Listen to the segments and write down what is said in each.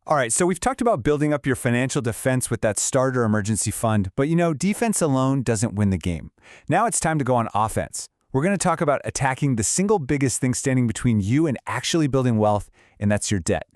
All right, so we've talked about building up your financial defense with that starter emergency fund, but defense alone doesn't win the game. Now it's time to go on offense. We're going to talk about attacking the single biggest thing standing between you and actually building wealth, and that's your debt.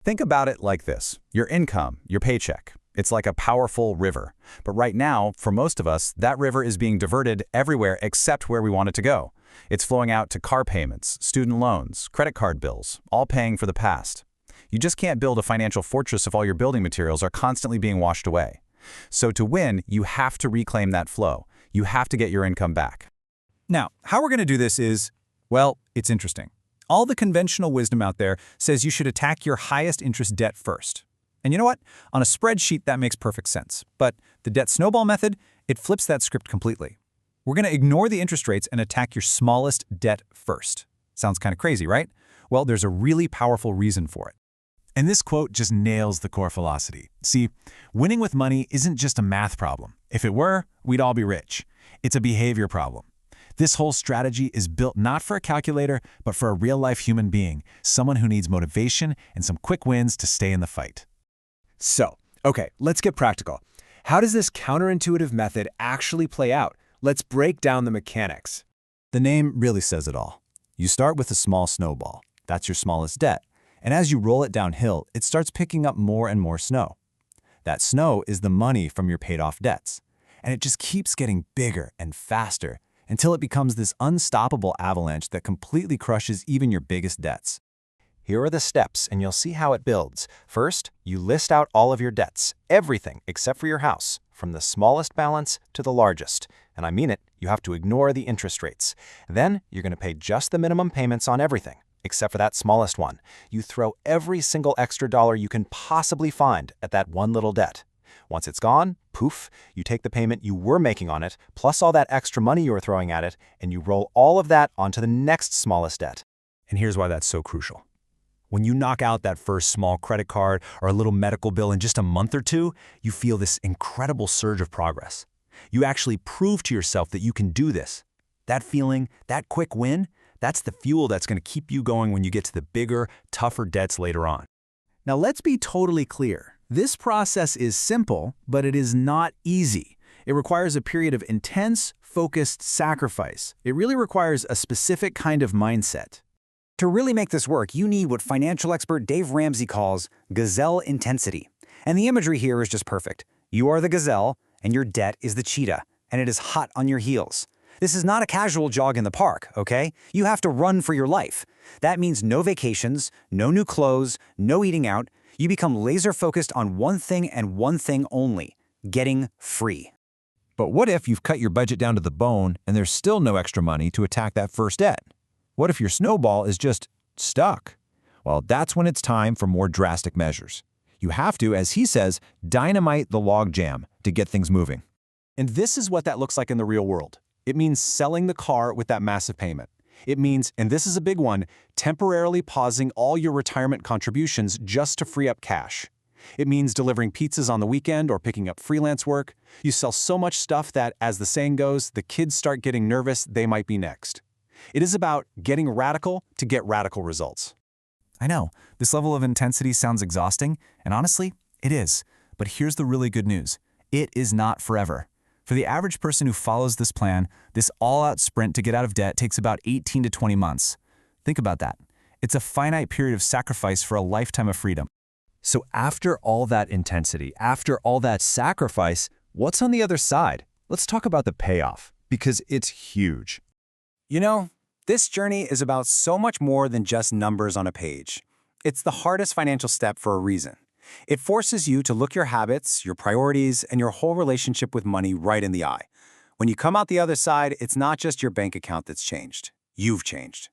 Think about it like this. Your income, your paycheck. It's like a powerful river. But right now, for most of us, that river is being diverted everywhere except where we want it to go. It's flowing out to car payments, student loans, credit card bills, all paying for the past. You just can't build a financial fortress if all your building materials are constantly being washed away. So to win, you have to reclaim that flow. You have to get your income back. Now, how we're going to do this is, well, it's interesting. All the conventional wisdom out there says you should attack your highest interest debt first. And you know what? On a spreadsheet, that makes perfect sense. But the debt snowball method, it flips that script completely. We're going to ignore the interest rates and attack your smallest debt first. Sounds kind of crazy, right? Well, there's a really powerful reason for it. And this quote just nails the core philosophy. See, winning with money isn't just a math problem. If it were, we'd all be rich. It's a behavior problem. This whole strategy is built not for a calculator, but for a real-life human being, someone who needs motivation and some quick wins to stay in the fight. So, okay, let's get practical. How does this counterintuitive method actually play out? Let's break down the mechanics. The name really says it all. You start with a small snowball. That's your smallest debt. And as you roll it downhill, it starts picking up more and more snow. That snow is the money from your paid-off debts. And it just keeps getting bigger and faster until it becomes this unstoppable avalanche that completely crushes even your biggest debts. Here are the steps, and you'll see how it builds. First, you list out all of your debts, everything except for your house, from the smallest balance to the largest. And I mean it, you have to ignore the interest rates. Then, you're going to pay just the minimum payments on everything, except for that smallest one. You throw every single extra dollar you can possibly find at that one little debt. Once it's gone, poof, you take the payment you were making on it, plus all that extra money you were throwing at it, and you roll all of that onto the next smallest debt. And here's why that's so crucial. When you knock out that first small credit card or a little medical bill in just a month or two, you feel this incredible surge of progress. You actually prove to yourself that you can do this. That feeling, that quick win, that's the fuel that's going to keep you going when you get to the bigger, tougher debts later on. Now let's be totally clear. This process is simple, but it is not easy. It requires a period of intense, focused sacrifice. It really requires a specific kind of mindset. To really make this work, you need what financial expert Dave Ramsey calls gazelle intensity. And the imagery here is just perfect. You are the gazelle, and your debt is the cheetah, and it is hot on your heels. This is not a casual jog in the park, okay? You have to run for your life. That means no vacations, no new clothes, no eating out. You become laser-focused on one thing and one thing only: getting free. But what if you've cut your budget down to the bone and there's still no extra money to attack that first debt? What if your snowball is just stuck? Well, that's when it's time for more drastic measures. You have to, as he says, dynamite the logjam to get things moving. And this is what that looks like in the real world. It means selling the car with that massive payment. It means, and this is a big one, temporarily pausing all your retirement contributions just to free up cash. It means delivering pizzas on the weekend or picking up freelance work. You sell so much stuff that, as the saying goes, the kids start getting nervous they might be next. It is about getting radical to get radical results. I know, this level of intensity sounds exhausting, and honestly, it is. But here's the really good news. It is not forever. For the average person who follows this plan, this all-out sprint to get out of debt takes about 18 to 20 months. Think about that. It's a finite period of sacrifice for a lifetime of freedom. So after all that intensity, after all that sacrifice, what's on the other side? Let's talk about the payoff, because it's huge. You know, this journey is about so much more than just numbers on a page. It's the hardest financial step for a reason. It forces you to look your habits, your priorities, and your whole relationship with money right in the eye. When you come out the other side, it's not just your bank account that's changed. You've changed.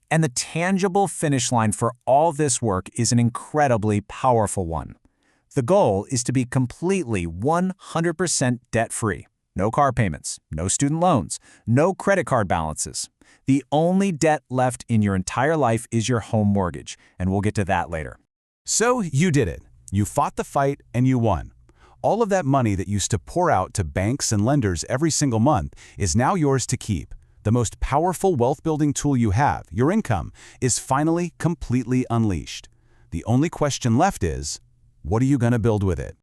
And the tangible finish line for all this work is an incredibly powerful one. The goal is to be completely 100% debt-free. No car payments, no student loans, no credit card balances. The only debt left in your entire life is your home mortgage, and we'll get to that later. So you did it. You fought the fight and you won. All of that money that used to pour out to banks and lenders every single month is now yours to keep. The most powerful wealth-building tool you have, your income, is finally completely unleashed. The only question left is, what are you going to build with it?